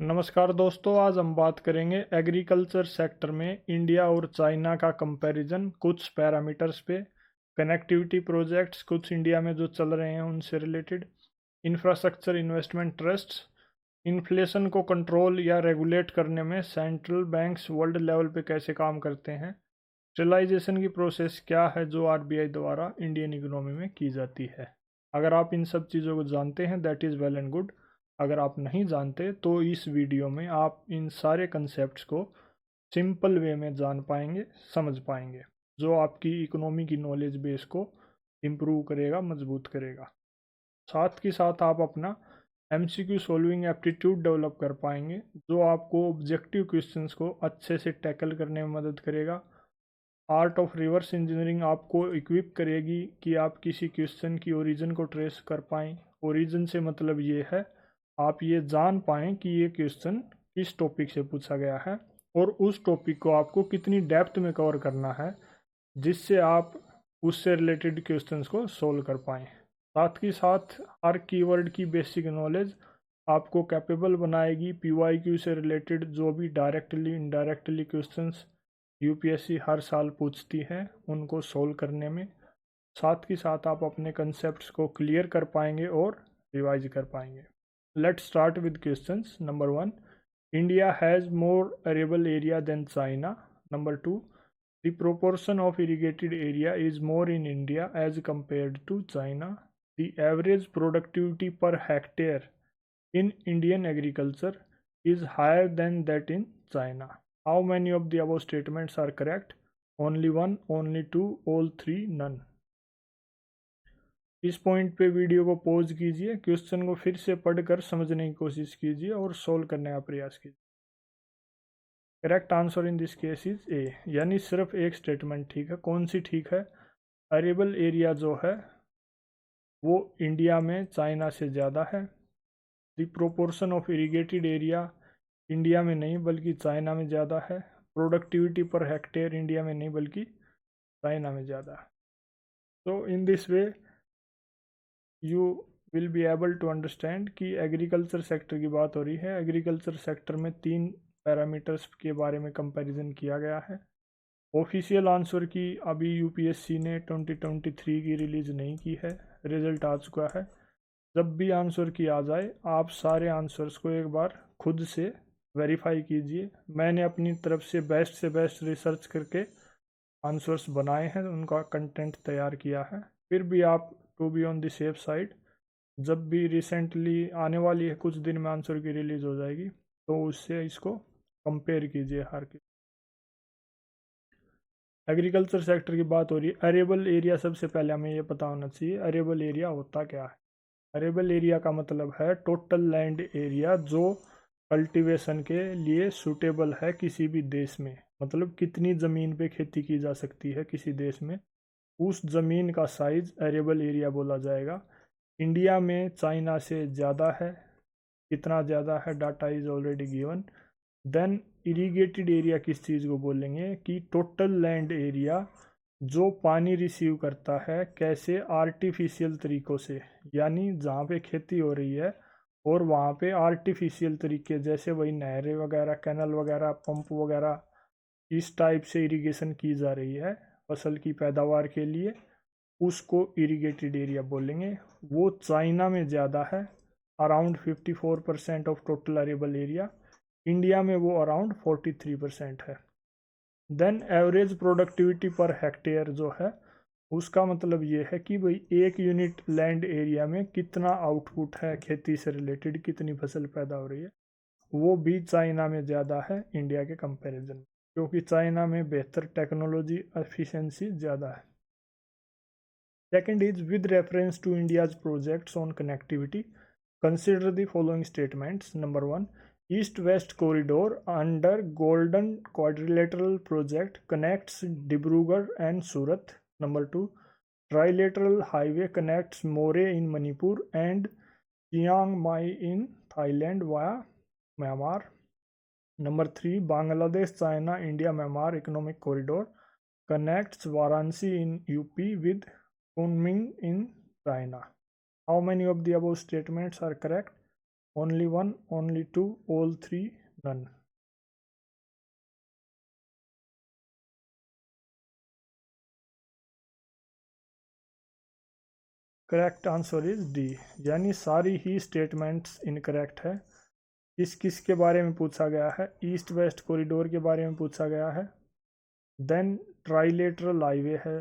नमस्कार दोस्तों, आज हम बात करेंगे एग्रीकल्चर सेक्टर में इंडिया और चाइना का कंपैरिजन, कुछ पैरामीटर्स पे, कनेक्टिविटी प्रोजेक्ट्स कुछ इंडिया में जो चल रहे हैं उनसे related, infrastructure investment trust, inflation को कंट्रोल या रेगुलेट करने में सेंट्रल बैंक्स वर्ल्ड लेवल पे कैसे काम करते हैं, रियलाइजेशन की प्रोसेस क्या है जो आरबीआई द्वारा इंडियन इकोनॉमी में की जाती है। अगर आप इन सब चीज़ों को जानते हैं that is well and good. अगर आप नहीं जानते तो इस वीडियो में आप इन सारे कंसेप्ट्स को सिंपल वे में जान पाएंगे, समझ पाएंगे, जो आपकी इकोनॉमी की नॉलेज बेस को इम्प्रूव करेगा, मजबूत करेगा। साथ के साथ आप अपना एमसीक्यू सॉल्विंग एप्टीट्यूड डेवलप कर पाएंगे, जो आपको ऑब्जेक्टिव क्वेश्चंस को अच्छे से टैकल करने में मदद करेगा। आर्ट ऑफ रिवर्स इंजीनियरिंग आपको इक्विप करेगी कि आप किसी क्वेश्चन की ओरिजिन को ट्रेस कर पाएँ। ओरिजिन से मतलब ये है आप ये जान पाएँ कि ये क्वेश्चन किस टॉपिक से पूछा गया है और उस टॉपिक को आपको कितनी डेप्थ में कवर करना है, जिससे आप उससे रिलेटेड क्वेश्चंस को सोल्व कर पाएँ। साथ ही साथ हर कीवर्ड की बेसिक नॉलेज आपको कैपेबल बनाएगी पीवाईक्यू से रिलेटेड जो भी डायरेक्टली इनडायरेक्टली क्वेश्चंस यूपीएससी हर साल पूछती है उनको सोल्व करने में। साथ ही साथ आप अपने कंसेप्ट्स को क्लियर कर पाएंगे और रिवाइज कर पाएंगे। Let's start with questions. Number 1, India has more arable area than China. Number 2, the proportion of irrigated area is more in India as compared to China. The average productivity per hectare in Indian agriculture is higher than that in China. How many of the above statements are correct? Only one, only two, all three, none. इस point पे video को pause कीजिए, question को फिर से पढ़कर समझने की कोशिश कीजिए और सोल्व करने का प्रयास कीजिए। Correct answer in this case is a, यानी सिर्फ एक स्टेटमेंट ठीक है। कौन सी ठीक है? अरेबल एरिया जो है वो इंडिया में चाइना से ज़्यादा है। The proportion of irrigated area India में नहीं बल्कि चाइना में ज़्यादा है। प्रोडक्टिविटी पर हेक्टेयर इंडिया में नहीं बल्कि चाइना में ज़्यादा है। तो in this way you will be able to understand कि एग्रीकल्चर सेक्टर की बात हो रही है। एग्रीकल्चर सेक्टर में 3 पैरामीटर्स के बारे में कंपैरिजन किया गया है। ऑफिशियल आंसर की अभी यूपीएससी ने 2023 की रिलीज़ नहीं की है, रिजल्ट आ चुका है। जब भी आंसर की आ जाए आप सारे आंसर्स को एक बार खुद से वेरीफाई कीजिए। मैंने अपनी तरफ से बेस्ट रिसर्च करके आंसर्स बनाए हैं, उनका कंटेंट तैयार किया है। फिर भी आप to be on the safe side, जब भी रिसेंटली आने वाली है कुछ दिन में आंसर की रिलीज हो जाएगी तो उससे इसको कंपेयर कीजिए हर की। एग्रीकल्चर सेक्टर की बात हो रही है। अरेबल एरिया, सबसे पहले हमें ये पता होना चाहिए अरेबल एरिया होता क्या है। अरेबल एरिया का मतलब है टोटल लैंड एरिया जो कल्टीवेशन के लिए सूटेबल है किसी भी देश में। मतलब कितनी ज़मीन पे खेती की जा सकती है किसी देश में, उस ज़मीन का साइज अरेबल एरिया बोला जाएगा। इंडिया में चाइना से ज़्यादा है। कितना ज़्यादा है data is already given. Then irrigated area किस चीज़ को बोलेंगे कि टोटल लैंड एरिया जो पानी रिसीव करता है, कैसे? आर्टिफिशियल तरीक़ों से, यानी जहाँ पे खेती हो रही है और वहाँ पे आर्टिफिशियल तरीके जैसे वही नहरें वगैरह, कैनल वगैरह, पंप वगैरह, इस टाइप से इरिगेशन की जा रही है फसल की पैदावार के लिए, उसको इरिगेटेड एरिया बोलेंगे। वो चाइना में ज़्यादा है, around 54% of total arable area. India में वो अराउंड 43% है। Then average productivity per hectare जो है उसका मतलब ये है कि भाई एक यूनिट लैंड एरिया में कितना आउटपुट है, खेती से रिलेटेड कितनी फसल पैदा हो रही है। वो भी चाइना में ज़्यादा है इंडिया के कंपैरिजन में, क्योंकि चाइना में बेहतर टेक्नोलॉजी एफिशिएंसी ज़्यादा है। Second is with reference to India's projects on connectivity, consider the following statements. Number 1, East-West corridor under Golden Quadrilateral project connects Dibrugarh and Surat. Number 2, trilateral highway connects Moreh in Manipur and Chiang Mai in Thailand via Myanmar. Number 3, Bangladesh China India Myanmar economic corridor connects Varanasi in UP with Kunming in China. How many of the above statements are correct? only one, only two, all three, none. Correct answer is D, यानी सारी ही statements incorrect है। किस किस के बारे में पूछा गया है? ईस्ट वेस्ट कॉरिडोर के बारे में पूछा गया है, देन ट्राइलेटरल हाईवे है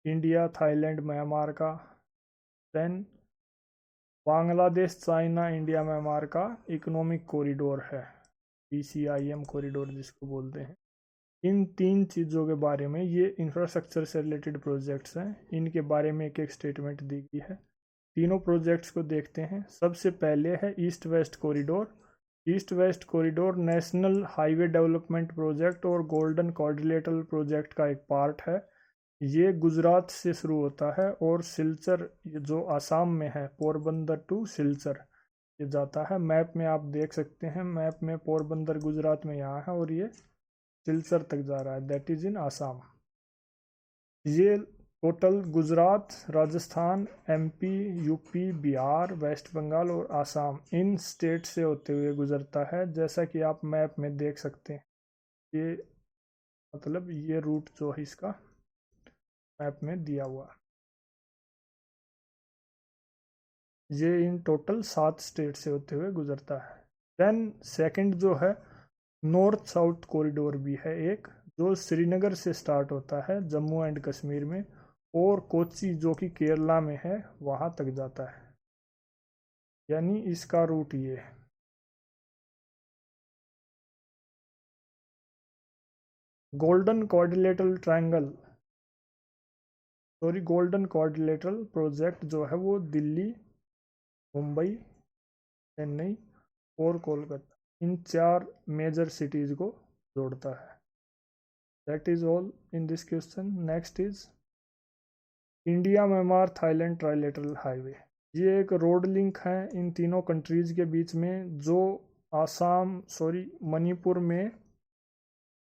इंडिया थाईलैंड म्यांमार का, then Bangladesh China India Myanmar का इकोनॉमिक कॉरिडोर है, BCIM कॉरिडोर जिसको बोलते हैं। इन तीन चीज़ों के बारे में, ये इंफ्रास्ट्रक्चर से रिलेटेड प्रोजेक्ट्स हैं, इनके बारे में एक एक स्टेटमेंट दी गई है। तीनों प्रोजेक्ट्स को देखते हैं। सबसे पहले है east west corridor. East west corridor national highway development project और गोल्डन क्वाड्रिलेटरल प्रोजेक्ट का एक पार्ट है। ये गुजरात से शुरू होता है और सिलचर जो आसाम में है, पोरबंदर टू सिलचर ये जाता है। मैप में आप देख सकते हैं, मैप में पोरबंदर गुजरात में यहाँ है और ये सिलचर तक जा रहा है, दैट इज इन आसाम। ये total Gujarat, Rajasthan, MP, UP, Bihar, West Bengal और आसाम इन स्टेट से होते हुए गुजरता है, जैसा कि आप मैप में देख सकते हैं। ये मतलब ये रूट जो है इसका मैप में दिया हुआ, ये इन टोटल 7 स्टेट से होते हुए गुजरता है। देन सेकंड जो है नॉर्थ साउथ कॉरिडोर भी है एक, जो श्रीनगर से स्टार्ट होता है जम्मू एंड कश्मीर में और कोच्चि जो कि केरला में है वहाँ तक जाता है, यानी इसका रूट ये है। Golden quadrilateral triangle, sorry golden quadrilateral project जो है वो दिल्ली, मुंबई, चेन्नई और कोलकाता इन 4 मेजर सिटीज़ को जोड़ता है। That is all in this question. Next is India Myanmar Thailand trilateral highway. ये एक रोड लिंक है इन तीनों कंट्रीज़ के बीच में, जो मणिपुर में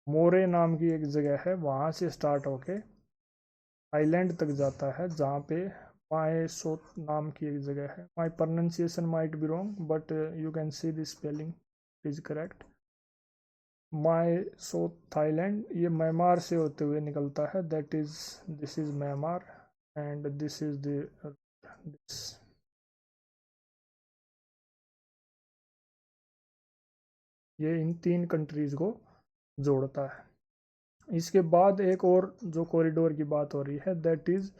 मोरे नाम की एक जगह है वहाँ से स्टार्ट होके थाईलैंड तक जाता है, जहाँ पे माई सोत नाम की एक जगह है। My pronunciation might be wrong but you can see this spelling is correct. My सोत थाईलैंड, ये म्यांमार से होते हुए निकलता है, that is this is Myanmar and this is this. ये इन 3 कंट्रीज को जोड़ता है। इसके बाद एक और जो कॉरिडोर की बात हो रही है, दैट इज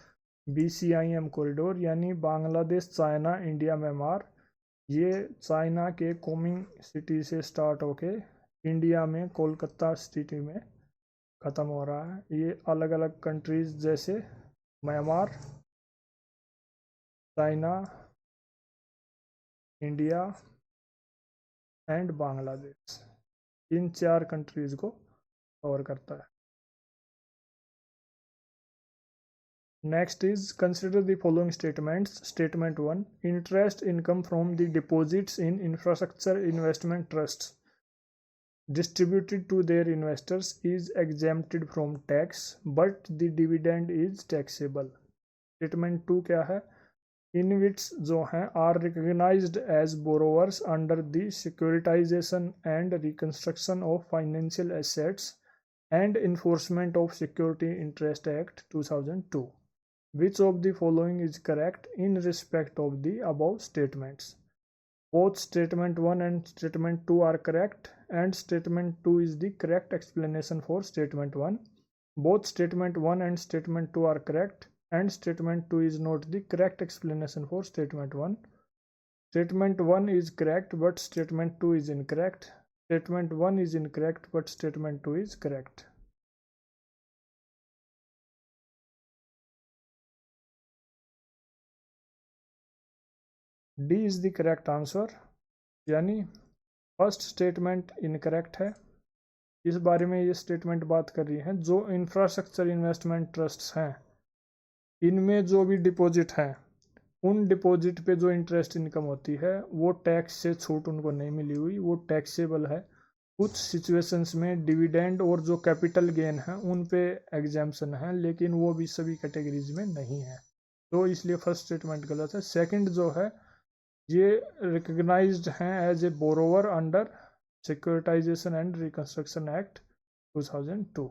BCIM कॉरिडोर, यानी बांग्लादेश चाइना इंडिया म्यांमार। ये चाइना के कोमिंग सिटी से स्टार्ट होके इंडिया में कोलकाता सिटी में ख़त्म हो रहा है। ये अलग अलग कंट्रीज जैसे Myanmar, China, India and Bangladesh, in 4 countries को कवर करता है। Next is consider the following statements. Statement 1, interest income from the deposits in infrastructure investment trusts distributed to their investors is exempted from tax but the dividend is taxable. Statement 2 क्या है? InvITs जो हैं are recognized as borrowers under the Securitization and Reconstruction of Financial Assets and Enforcement of Security Interest Act 2002. Which of the following is correct in respect of the above statements? Both statement 1 and statement 2 are correct, and statement 2 is the correct explanation for statement 1. Both statement 1 and statement 2 are correct, and statement 2 is not the correct explanation for statement 1. Statement 1 is correct, but statement 2 is incorrect. Statement 1 is incorrect, but statement 2 is correct. D is the correct answer, यानी first statement incorrect है। इस बारे में ये statement बात कर रही है, जो इंफ्रास्ट्रक्चर इन्वेस्टमेंट ट्रस्ट्स हैं इनमें जो भी डिपॉजिट हैं, उन डिपॉजिट पे जो इंटरेस्ट इनकम होती है वो टैक्स से छूट उनको नहीं मिली हुई, वो टैक्सेबल है। कुछ सिचुएशंस में डिविडेंड और जो कैपिटल गेन है उन पे एग्जाम्पशन है, लेकिन वो भी सभी कैटेगरीज में नहीं है, तो इसलिए फर्स्ट स्टेटमेंट गलत है। सेकंड जो है ये रिकग्नाइज्ड हैं as a borrower under securitisation and reconstruction act 2002।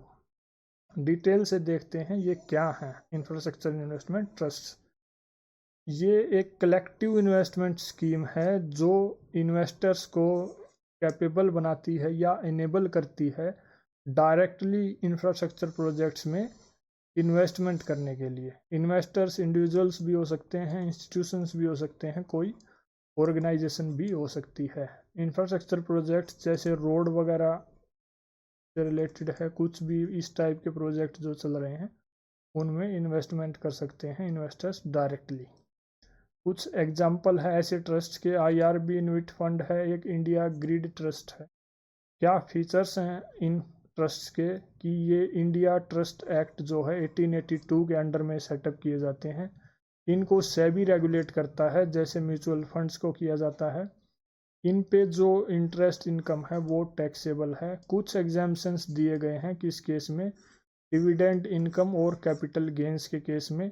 Detail से देखते हैं ये क्या है इंफ्रास्ट्रक्चर इन्वेस्टमेंट ट्रस्ट। ये एक कलेक्टिव इन्वेस्टमेंट स्कीम है जो इन्वेस्टर्स को कैपेबल बनाती है या इनेबल करती है डायरेक्टली इंफ्रास्ट्रक्चर प्रोजेक्ट्स में इन्वेस्टमेंट करने के लिए। इन्वेस्टर्स इंडिविजुअल्स भी हो सकते हैं, इंस्टीट्यूशंस भी हो सकते हैं, कोई ऑर्गेनाइजेशन भी हो सकती है। इंफ्रास्ट्रक्चर प्रोजेक्ट्स जैसे रोड वगैरह से रिलेटेड है, कुछ भी इस टाइप के प्रोजेक्ट जो चल रहे हैं उनमें इन्वेस्टमेंट कर सकते हैं इन्वेस्टर्स डायरेक्टली। कुछ एग्जाम्पल है ऐसे ट्रस्ट के, IRB इन्विट फंड है, एक इंडिया ग्रिड ट्रस्ट है। क्या फीचर्स हैं इन ट्रस्ट के कि ये इंडिया ट्रस्ट एक्ट जो है 1882 के अंडर में सेटअप किए जाते हैं। इनको सेबी रेगुलेट करता है जैसे म्यूचुअल फंड्स को किया जाता है। इन पे जो इंटरेस्ट इनकम है वो टैक्सेबल है। कुछ एग्जाम्पशंस दिए गए हैं किस केस में, डिविडेंड इनकम और कैपिटल गेंस के केस में।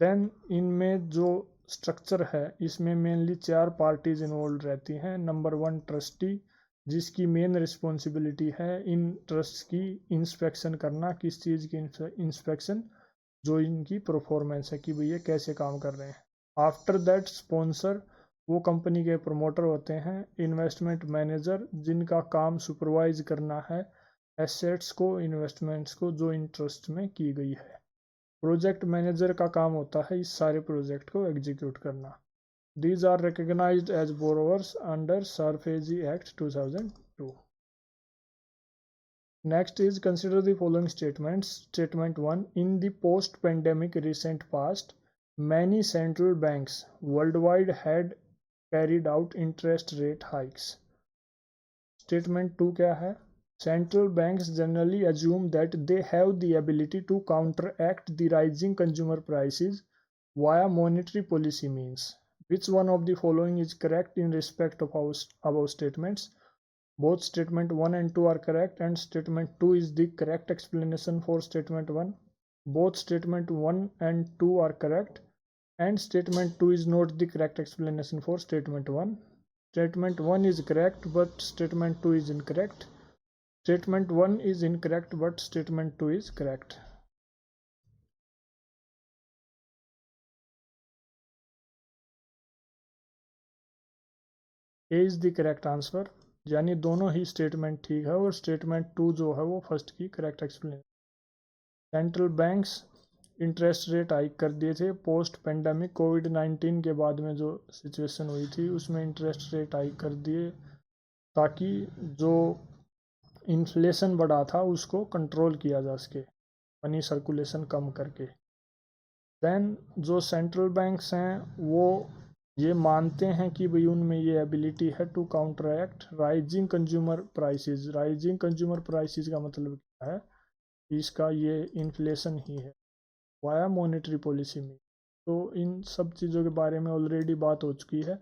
देन इनमें जो स्ट्रक्चर है इसमें मेनली 4 पार्टीज इन्वॉल्व रहती हैं। नंबर 1 ट्रस्टी, जिसकी मेन रिस्पॉन्सिबिलिटी है इन ट्रस्ट की इंस्पेक्शन करना। किस चीज़ की इंस्पेक्शन, जो इनकी परफॉर्मेंस है कि भैया कैसे काम कर रहे हैं। आफ्टर दैट स्पॉन्सर, वो कंपनी के प्रमोटर होते हैं। इन्वेस्टमेंट मैनेजर, जिनका काम सुपरवाइज करना है एसेट्स को, इन्वेस्टमेंट्स को जो इन ट्रस्ट में की गई है। प्रोजेक्ट मैनेजर का काम होता है इस सारे प्रोजेक्ट को एग्जीक्यूट करना। These are recognised as borrowers under SARFAESI act 2002। Next is consider the following statements. Statement 1. In the post-pandemic recent past, many central banks worldwide had carried out interest rate hikes. Statement 2 क्या है? Central banks generally assume that they have the ability to counteract the rising consumer prices via monetary policy means. Which one of the following is correct in respect of above statements? Both statement 1 and 2 are correct, and statement 2 is the correct explanation for statement 1. Both statement 1 and 2 are correct, and statement 2 is not the correct explanation for statement 1. Statement 1 is correct, but statement 2 is incorrect. Statement 1 is incorrect, but statement 2 is correct. A is the correct answer, यानी दोनों ही statement ठीक है और statement 2 जो है वो first की correct explanation. Central banks interest rate hike कर दिए थे पोस्ट पेंडेमिक, कोविड-19 के बाद में जो सिचुएशन हुई थी उसमें इंटरेस्ट रेट हाइक कर दिए ताकि जो इन्फ्लेशन बढ़ा था उसको कंट्रोल किया जा सके, मनी सर्कुलेशन कम करके। देन जो सेंट्रल बैंक्स हैं वो ये मानते हैं कि भाई उनमें ये एबिलिटी है to counteract rising consumer prices. Rising consumer prices का मतलब क्या है, इसका ये इन्फ्लेशन ही है वाया मॉनेटरी पॉलिसी में। तो इन सब चीज़ों के बारे में ऑलरेडी बात हो चुकी है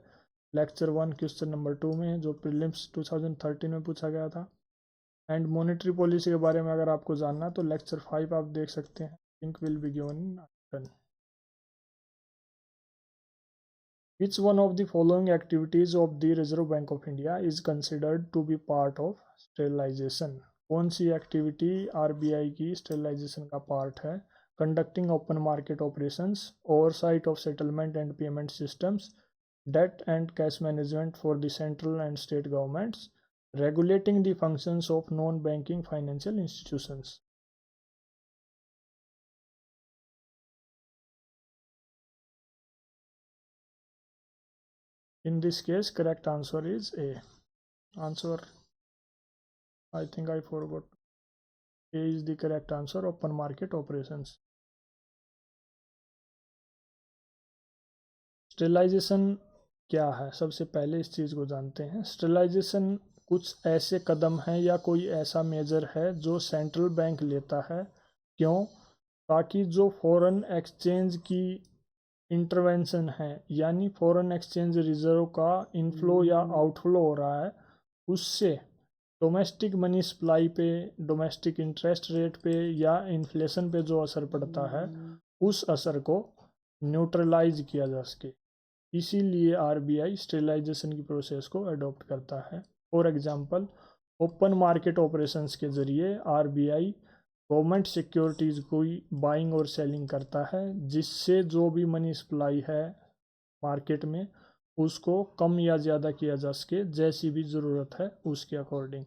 लेक्चर 1 क्वेश्चन नंबर 2 में, जो प्रीलिम्स 2013 में पूछा गया था। एंड मॉनेटरी पॉलिसी के बारे में अगर आपको जानना तो लेक्चर 5 आप देख सकते हैं, link will be given in icon. Which one of the following activities of the Reserve Bank of India is considered to be part of sterilization? कौन सी एक्टिविटी RBI की स्टेरिलाइजेशन का पार्ट है? Conducting open market operations, oversight of settlement and payment systems, debt and cash management for the central and state governments, regulating the functions of non-banking financial institutions. In this case, correct answer is A. Answer, I think I forgot. A is the correct answer, open market operations. Sterilisation क्या है, सबसे पहले इस चीज़ को जानते हैं। Sterilisation कुछ ऐसे कदम हैं या कोई ऐसा मेजर है जो सेंट्रल बैंक लेता है। क्यों? ताकि जो फॉरेन एक्सचेंज की इंटरवेंशन है, यानी फॉरेन एक्सचेंज रिजर्व का इनफ्लो या आउटफ्लो हो रहा है, उससे डोमेस्टिक मनी सप्लाई पे, डोमेस्टिक इंटरेस्ट रेट पे या इन्फ्लेशन पे जो असर पड़ता है उस असर को न्यूट्रलाइज किया जा सके। इसीलिए आरबीआई स्टेरिलाइजेशन की प्रोसेस को अडॉप्ट करता है। For example, open market operations के ज़रिए आरबीआई गवर्नमेंट सिक्योरिटीज़ को बाइंग और सेलिंग करता है, जिससे जो भी मनी सप्लाई है मार्केट में उसको कम या ज़्यादा किया जा सके, जैसी भी ज़रूरत है उसके अकॉर्डिंग।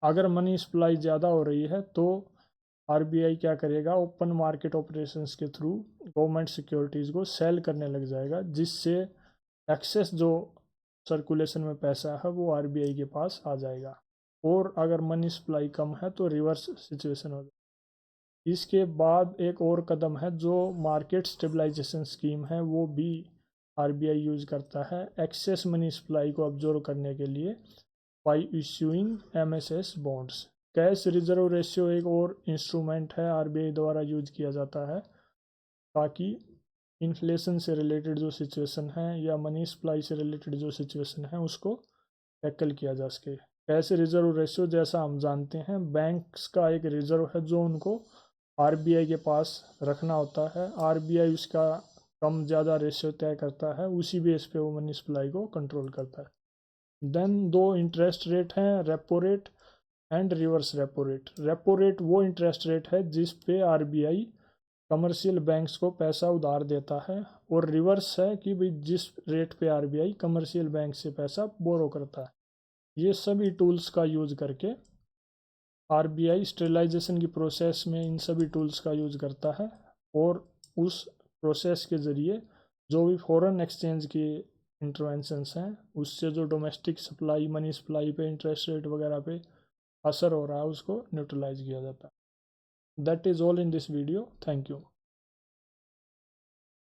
अगर मनी सप्लाई ज़्यादा हो रही है तो आरबीआई क्या करेगा, ओपन मार्केट ऑपरेशंस के थ्रू गवर्नमेंट सिक्योरिटीज़ को सेल करने लग जाएगा, जिससे एक्सेस जो सर्कुलेशन में पैसा है वो आरबीआई के पास आ जाएगा। और अगर मनी सप्लाई कम है तो रिवर्स सिचुएशन हो जाएगी। इसके बाद एक और कदम है जो मार्केट स्टेबलाइजेशन स्कीम है, वो भी आरबीआई यूज़ करता है एक्सेस मनी सप्लाई को ऑब्जर्व करने के लिए by issuing MSS bonds. Cash reserve ratio एक और इंस्ट्रूमेंट है आरबीआई द्वारा यूज किया जाता है ताकि इन्फ्लेशन से रिलेटेड जो सिचुएशन है या मनी सप्लाई से रिलेटेड जो सिचुएशन है उसको टैकल किया जा सके। कैश रिजर्व रेशियो जैसा हम जानते हैं बैंक्स का एक रिजर्व है जो उनको आरबीआई के पास रखना होता है। आरबीआई उसका कम ज़्यादा रेशियो तय करता है, उसी बेस पे वो मनी सप्लाई को कंट्रोल करता है। देन दो इंटरेस्ट रेट हैं, repo rate and reverse repo rate. Repo rate वो इंटरेस्ट रेट है जिस पे आरबीआई कमर्शियल बैंक्स को पैसा उधार देता है, और रिवर्स है कि भाई जिस रेट पे आरबीआई कमर्शियल बैंक से पैसा बोरो करता है। ये सभी टूल्स का यूज़ करके आरबीआई स्टेरिलाइजेशन की प्रोसेस में इन सभी टूल्स का यूज़ करता है, और उस प्रोसेस के ज़रिए जो भी फॉरेन एक्सचेंज की इंटरवेंशंस हैं उससे जो डोमेस्टिक सप्लाई मनी सप्लाई पे इंटरेस्ट रेट वगैरह पे असर हो रहा है उसको न्यूट्रलाइज किया जाता है। That is all in this video. Thank you.